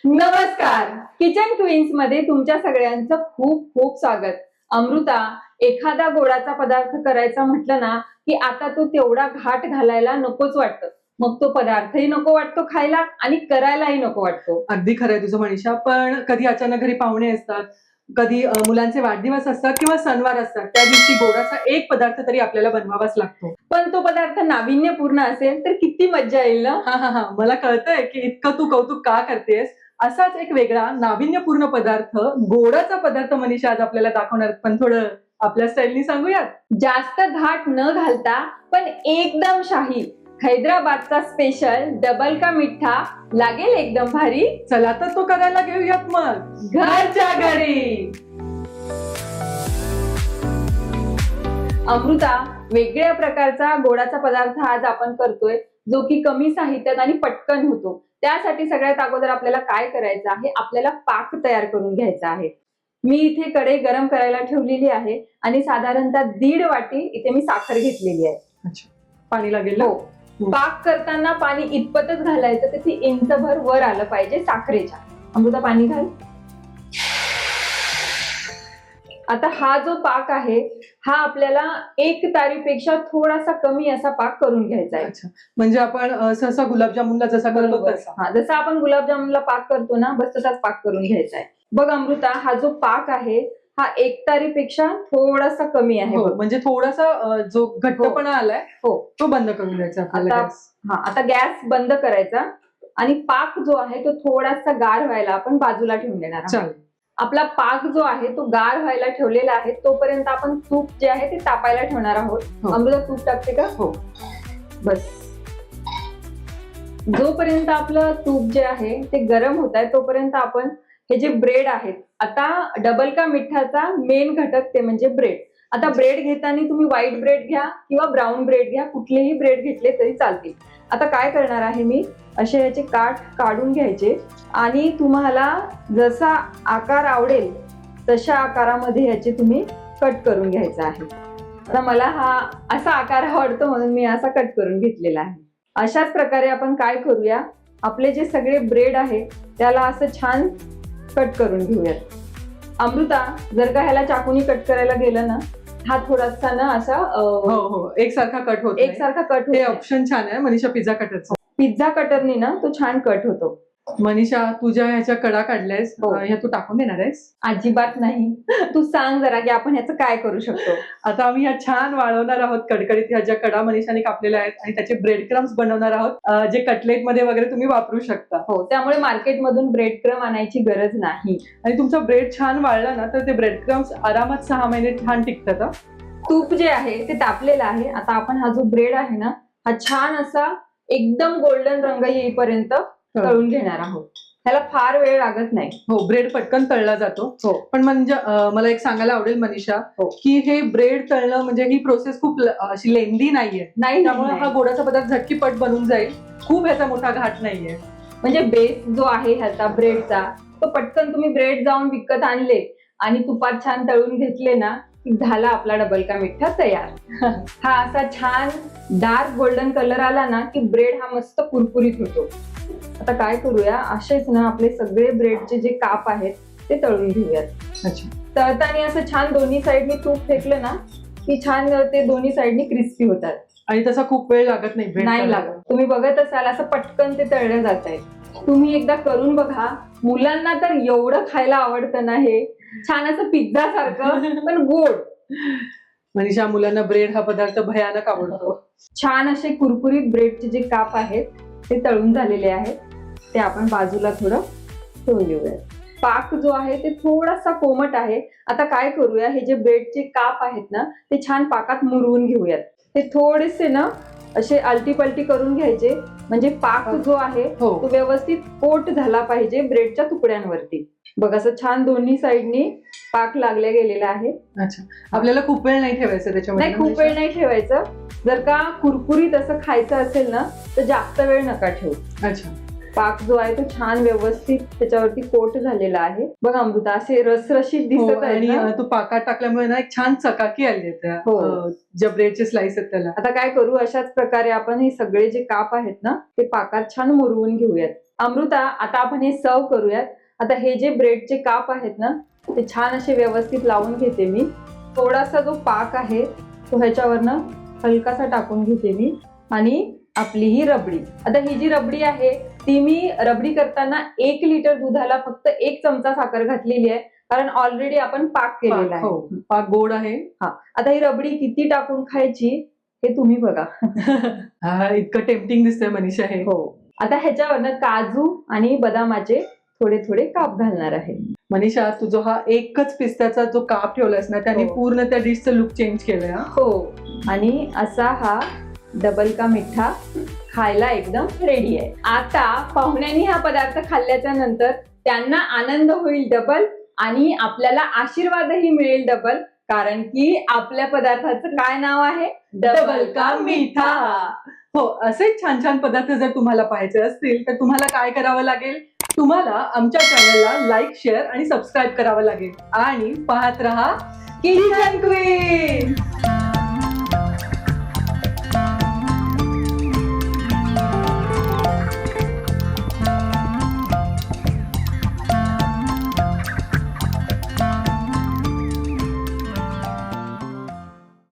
नमस्कार. Kitchen queens मध्ये तुमच्या सगळ्यांचं खूप खूप स्वागत. अमृता, एखादा गोडाचा पदार्थ करायचा म्हटलं ना की आता तो तेवढा घाट घालायला नकोच वाटतं. मग तो पदार्थही नको वाटतो खायला आणि करायलाही नको वाटतो. अगदी खरंय तुझं मनीषा. पण कधी अचानक घरी पाहुणे असतात, कधी मुलांचे वाढदिवस असतात किंवा सणवार असतात, त्या दिवशी गोडाचा एक पदार्थ तरी आपल्याला बनवावाच लागतो. पण तो पदार्थ नाविन्यपूर्ण असेल तर किती मज्जा येईल ना. हा, मला कळतंय की इतकं तू कौतुक का करतेस. असाच एक वेगळा नाविन्यपूर्ण पदार्थ, गोडाचा पदार्थ मनीषा आज आपल्याला दाखवणार, पण थोडं आपल्या स्टाईलनी सांगूयात. जास्त घाट न घालता पण एकदम शाही, हैदराबादचा स्पेशल डबल का मिठा लागेल एकदम भारी. चला तर तो करायला घेऊयात मग घरच्या घरी. अमृता, वेगळ्या प्रकारचा गोडाचा पदार्थ आज आपण करतोय, जो की कमी साहित्यात आणि पटकन होतो. त्यासाठी सगळ्यात अगोदर आपल्याला काय करायचं आहे, आपल्याला पाक तयार करून घ्यायचा आहे. मी इथे कढई गरम करायला ठेवलेली आहे आणि साधारणतः 1.5 वाटी इथे मी साखर घेतलेली आहे. अच्छा, पाणी लागेल ना? हो. पाक करताना पाणी इतपतच घालायचं, ते इंचभर वर आलं पाहिजे साखरेच्या. अमृता, पाणी घाल. आता हा जो पाक आहे हा आपल्याला 1 तारीपेक्षा थोडासा कमी असा पाक करून घ्यायचा आहे. अच्छा, म्हणजे आपण सहसा गुलाबजामुनला जसा करतो तसा. हा, जसा आपण गुलाबजामुनला पाक करतो ना, बस तसाच पाक करून घ्यायचा आहे. बघ अमृता, हा जो पाक आहे हा 1 तारीपेक्षा थोडासा कमी आहे. हो, म्हणजे थोडासा जो घट्टपणा आलाय हो, तो बंद करून द्यायचा आपल्याला आता गॅस. आता गॅस बंद करायचा आणि पाक जो आहे तो थोडासा गार व्हायला आपण बाजूला ठेवून देणार आहोत. चालेल. आपला पाक जो आहे तो गार व्हायला ठेवलेला आहे, तोपर्यंत आपण तूप जे आहे ते तापायला ठेवणार आहोत. हो. अमृता, तूप टाकते का? हो. बस. जोपर्यंत आपलं तूप जे आहे ते गरम होत आहे तोपर्यंत आपण हे जे ब्रेड आहेत, आता डबल का मिठाचा मेन घटक ते म्हणजे ब्रेड. आता ब्रेड घेताना तुम्ही व्हाईट ब्रेड घ्या किंवा ब्राऊन ब्रेड घ्या, कुठलेही ब्रेड घेतले तरी चालतील. आता काय करणार आहे मी, असे याचे काठ काढून घ्यायचे आणि तुम्हाला जसा आकार आवडेल तशा आकारामध्ये याचे तुम्ही कट करून घ्यायचा आहे. आता मला हा असा आकार आवडतो म्हणून मी असा कट करून घेतलेला आहे. अशाच प्रकारे आपण काय करूया, आपले जे सगळे ब्रेड आहे त्याला असं छान कट करून घेऊयात. अमृता, जर का ह्याला चाकूनी कट करायला गेलं ना, हा थोडासा ना असा हो, एकसारखा कट होतो. एकसारखा कट हे होतो. ऑप्शन छान आहे मनीषा, पिझ्झा कटरचा. पिझ्झा कटरनी ना तो छान कट होतो. मनीषा, तुझ्या ह्याच्या कडा काढल्यास, हो. ह्या तू टाकून देणार आहेस? अजिबात नाही. तू सांग जरा की आपण ह्याचं काय करू शकतो. आता आम्ही ह्या छान वाळवणार आहोत कडकडीत, ह्या ज्या कडा मनीषाने कापलेल्या आहेत, आणि त्याचे ब्रेड क्रम्स बनवणार आहोत, जे कटलेट मध्ये वगैरे तुम्ही वापरू शकता. हो, त्यामुळे मार्केटमधून ब्रेड क्रम आणायची गरज नाही. आणि तुमचा ब्रेड छान वाळला ना तर ते ब्रेड क्रम्स आरामात 6 महिने छान टिकतात. तूप जे आहे ते तापलेलं आहे. आता आपण हा जो ब्रेड आहे ना, हा छान असा एकदम गोल्डन रंग येईपर्यंत तळून घेणार आहोत. त्याला फार वेळ लागत नाही. हो, ब्रेड पटकन तळला जातो. हो. पण म्हणजे मला एक सांगायला आवडेल मनीषा, हो. की हे ब्रेड तळणं म्हणजे ही प्रोसेस खूप अशी लेंदी नाहीये. नाही, त्यामुळे हा गोडाचा पदार्थ झटकीपट बनून जाईल. खूप ह्याचा मोठा घाट नाहीये. म्हणजे बेस जो आहे ह्याचा ब्रेडचा, तो पटकन तुम्ही ब्रेड जाऊन विकत आणले आणि तुपात छान तळून घेतले ना, झाला आपला डबल का मिठा तयार. हा असा छान डार्क गोल्डन कलर आला ना की ब्रेड हा मस्त कुरकुरीत होतो. आता काय करूया, असेच ना आपले सगळे ब्रेडचे जे काप आहेत ते तळून घेऊयात. अच्छा. तळताना असं छान दोन्ही साईडनी तूप फेकलं ना की छान ते दोन्ही साईडनी क्रिस्पी होतात. आणि तसा खूप वेळ लागत नाही ब्रेड नाही लागत. तुम्ही बघत असाल असं पटकन ते तळले जात आहेत. तुम्ही एकदा करून बघा. मुलांना तर एवढं खायला आवडतं ना हे, छान असं पिझ्झा सारखं पण गोड. मनीषा, मुलांना ब्रेड हा पदार्थ भयानक आवडतो. छान असे कुरकुरीत ब्रेडचे जे काप आहेत ते तळून झालेले आहेत, ते आपण बाजूला थोडं ठेवून देऊयात. पाक जो आहे ते थोडासा कोमट आहे. आता काय करूया, हे जे ब्रेडचे काप आहेत ना ते छान पाकात मुरवून घेऊयात. ते थोडेसे ना असे अलटी पलटी करून घ्यायचे, म्हणजे पाक जो आहे हो. तो व्यवस्थित कोट झाला पाहिजे ब्रेडच्या तुकड्यांवरती. बघ, असं छान दोन्ही साईडनी पाक लागल्या गेलेला आहे. अच्छा, आपल्याला खूप वेळ नाही ठेवायचं त्याच्यामध्ये. नाही, खूप वेळ नाही ठेवायचं. जर का कुरकुरीत असं खायचं असेल ना तर जास्त वेळ नका ठेवू. अच्छा. पाक जो आहे तो छान व्यवस्थित त्याच्यावरती कोट झालेला आहे. बघ अमृता, असे रसरशीत दिसत आहे आणि ना. तू पाकात टाकल्यामुळे ना एक छान चकाकी आली आहे त्या ज्या ब्रेडचे स्लाइस आहेत त्याला. आता काय करू, अशाच प्रकारे आपण हे सगळे जे काप आहेत ना ते पाकात छान मुरवून घेऊयात. अमृता, आता आपण हे सर्व करूयात. आता हे जे ब्रेडचे काप आहेत ना, ते छान असे व्यवस्थित लावून घेते मी. थोडासा जो पाक आहे तो ह्याच्यावरनं हलकासा टाकून घेते मी. आणि आपली ही रबडी, आता ही जी रबडी आहे ती मी रबडी करताना 1 लिटर दुधाला फक्त 1 चमचा साखर घातलेली आहे, कारण ऑलरेडी आपण पाक केलेला आहे. हो, पाक गोड आहे. आता ही रबडी किती टाकून खायची हे तुम्ही बघा. इतकं टेम्पटिंग दिसतंय मनीषा हे. हो, आता ह्याच्यावरनं काजू आणि बदामाचे थोडे थोडे काप घालणार आहे. मनीषा, तुझा हा एकच पिस्त्याचा जो काप ठेवलास ना, त्याने हो. पूर्ण त्या डिशचं लुक चेंज केलंय. हो, आणि असा हा डबल का मिठा खायला एकदम रेडी आहे. आता पाहुण्यांनी हा पदार्थ खाल्ल्याच्या नंतर त्यांना आनंद होईल डबल आणि आपल्याला आशीर्वादही मिळेल डबल, कारण की आपल्या पदार्थाचं काय नाव आहे? डबल का मीठा. हो, असे छान छान पदार्थ जर तुम्हाला पाहायचे असतील तर तुम्हाला काय करावं लागेल? तुम्हाला आमच्या चॅनलला लाईक, शेअर आणि सबस्क्राईब करावं लागेल. आणि पाहत रहा किचन क्वीन.